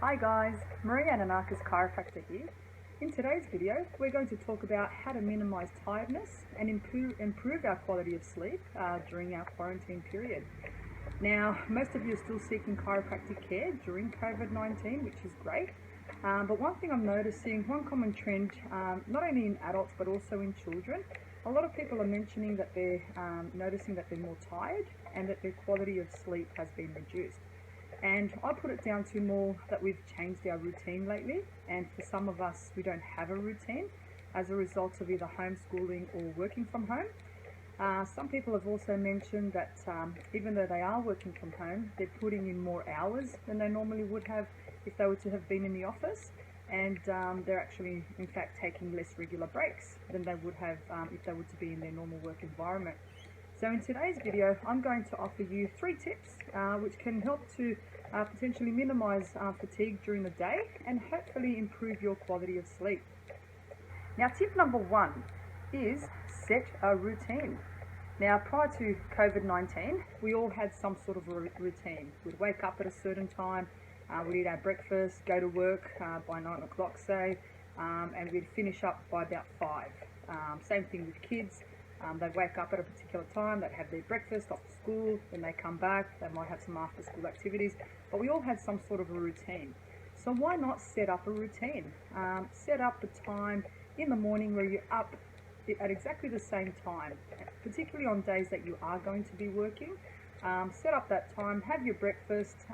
Hi guys, Narellan Chiropractor here. In today's video, we're going to talk about how to minimize tiredness and improve our quality of sleep during our quarantine period. Now, most of you are still seeking chiropractic care during COVID-19, which is great. But one thing I'm noticing, one common trend, not only in adults but also in children, a lot of people are mentioning that they're noticing that they're more tired and that their quality of sleep has been reduced. And I put it down to more that we've changed our routine lately, and for some of us we don't have a routine as a result of either homeschooling or working from home. Some people have also mentioned that even though they are working from home, they're putting in more hours than they normally would have if they were to have been in the office, and they're actually in fact taking less regular breaks than they would have if they were to be in their normal work environment. So in today's video, I'm going to offer you 3 tips which can help to potentially minimize fatigue during the day and hopefully improve your quality of sleep. Now, tip number 1 is set a routine. Now, prior to COVID-19, we all had some sort of a routine. We'd wake up at a certain time, we'd eat our breakfast, go to work by 9 o'clock, say, and we'd finish up by about 5. Same thing with kids. They'd wake up at a particular time, they'd have their breakfast after school, then they come back, they might have some after school activities, but we all had some sort of a routine. So why not set up a routine? Set up a time in the morning where you're up at exactly the same time, particularly on days that you are going to be working. Set up that time, have your breakfast,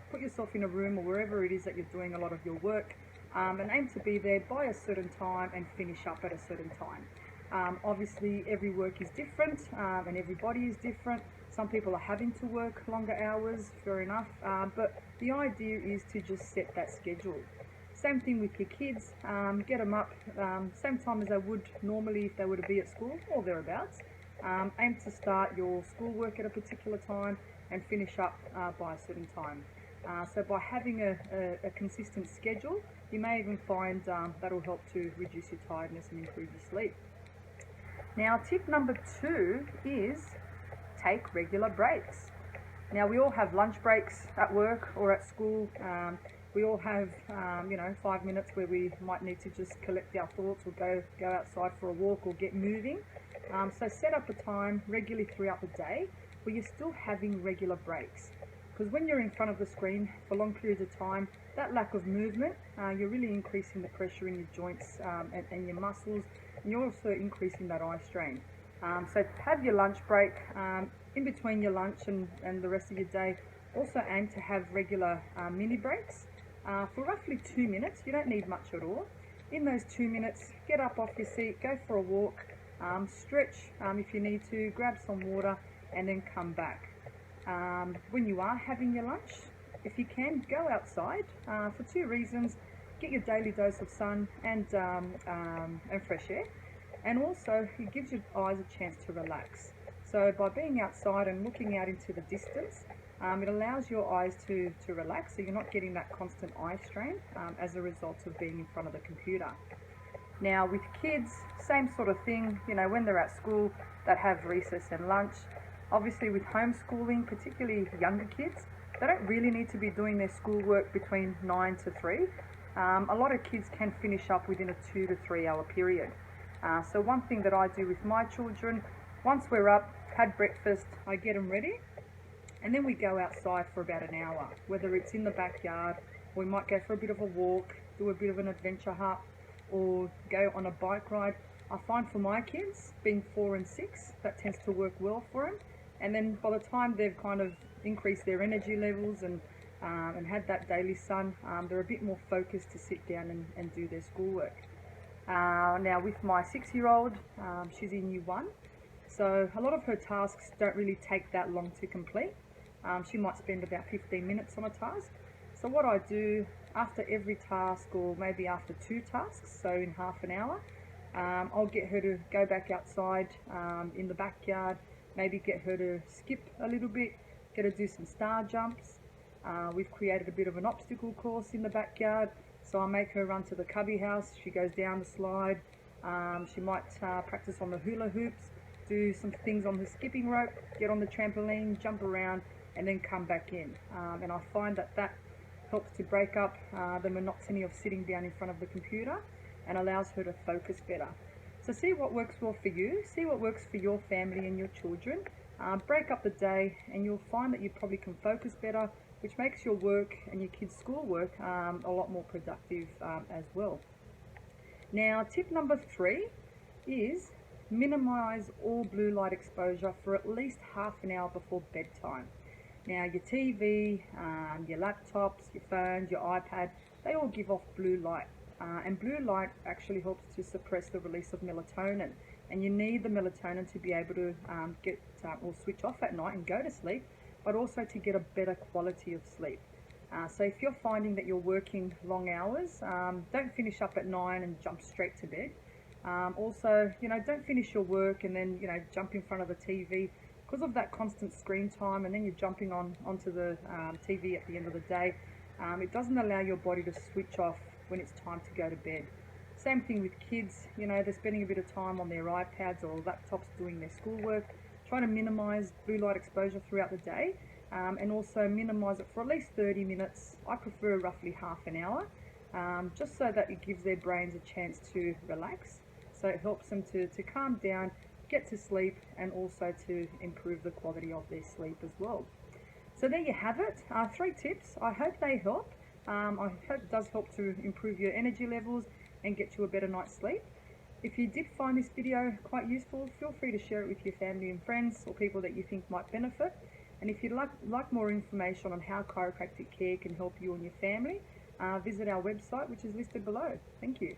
put yourself in a room or wherever it is that you're doing a lot of your work, and aim to be there by a certain time and finish up at a certain time. Obviously every work is different and everybody is different. Some people are having to work longer hours, fair enough, but the idea is to just set that schedule. Same thing with your kids, get them up same time as they would normally if they were to be at school or thereabouts. Aim to start your schoolwork at a particular time and finish up by a certain time. So by having a consistent schedule, you may even find that'll help to reduce your tiredness and improve your sleep. Now, tip number 2 is take regular breaks. Now, we all have lunch breaks at work or at school. We all have, 5 minutes where we might need to just collect our thoughts or go outside for a walk or get moving. So set up a time regularly throughout the day where you're still having regular breaks. Because when you're in front of the screen for long periods of time, that lack of movement, you're really increasing the pressure in your joints and your muscles, and you're also increasing that eye strain. So have your lunch break. In between your lunch and the rest of your day, also aim to have regular mini breaks for roughly 2 minutes. You don't need much at all. In those 2 minutes, get up off your seat, go for a walk, stretch if you need to, grab some water, and then come back. When you are having your lunch, if you can, go outside for 2 reasons. Get your daily dose of sun and fresh air, and also it gives your eyes a chance to relax. So by being outside and looking out into the distance, it allows your eyes to relax, so you're not getting that constant eye strain as a result of being in front of the computer. Now with kids, same sort of thing, when they're at school, they have recess and lunch. Obviously with homeschooling, particularly younger kids, they don't really need to be doing their schoolwork between 9 to 3. A lot of kids can finish up within a 2 to 3 hour period. So one thing that I do with my children, once we're up, had breakfast, I get them ready, and then we go outside for about an hour, whether it's in the backyard, we might go for a bit of a walk, do a bit of an adventure hop, or go on a bike ride. I find for my kids, being 4 and 6, that tends to work well for them. And then by the time they've kind of increased their energy levels and had that daily sun, they're a bit more focused to sit down and do their schoolwork. Now with my 6-year-old, she's in year 1, so a lot of her tasks don't really take that long to complete. She might spend about 15 minutes on a task. So what I do after every task, or maybe after 2 tasks, so in half an hour, I'll get her to go back outside in the backyard, maybe get her to skip a little bit, get her to do some star jumps. We've created a bit of an obstacle course in the backyard, so I make her run to the cubby house. She goes down the slide. She might practice on the hula hoops, do some things on the skipping rope, get on the trampoline, jump around, and then come back in. And I find that helps to break up the monotony of sitting down in front of the computer and allows her to focus better. So see what works well for you, see what works for your family and your children. Break up the day and you'll find that you probably can focus better, which makes your work and your kids' schoolwork a lot more productive as well. Now, tip number 3 is minimize all blue light exposure for at least half an hour before bedtime. Now, your TV, your laptops, your phones, your iPad, they all give off blue light. And blue light actually helps to suppress the release of melatonin. And you need the melatonin to be able to get or switch off at night and go to sleep, but also to get a better quality of sleep. So if you're finding that you're working long hours, don't finish up at 9 and jump straight to bed. Also, don't finish your work and then, jump in front of the TV. Because of that constant screen time, and then you're jumping onto the TV at the end of the day, it doesn't allow your body to switch off when it's time to go to bed. Same thing with kids, they're spending a bit of time on their iPads or laptops doing their schoolwork. Try to minimize blue light exposure throughout the day, and also minimize it for at least 30 minutes. I prefer roughly half an hour, just so that it gives their brains a chance to relax. So it helps them to calm down, get to sleep, and also to improve the quality of their sleep as well. So there you have it, 3 tips. I hope they help. I hope it does help to improve your energy levels and get you a better night's sleep. If you did find this video quite useful, feel free to share it with your family and friends or people that you think might benefit. And if you'd like more information on how chiropractic care can help you and your family, visit our website, which is listed below. Thank you.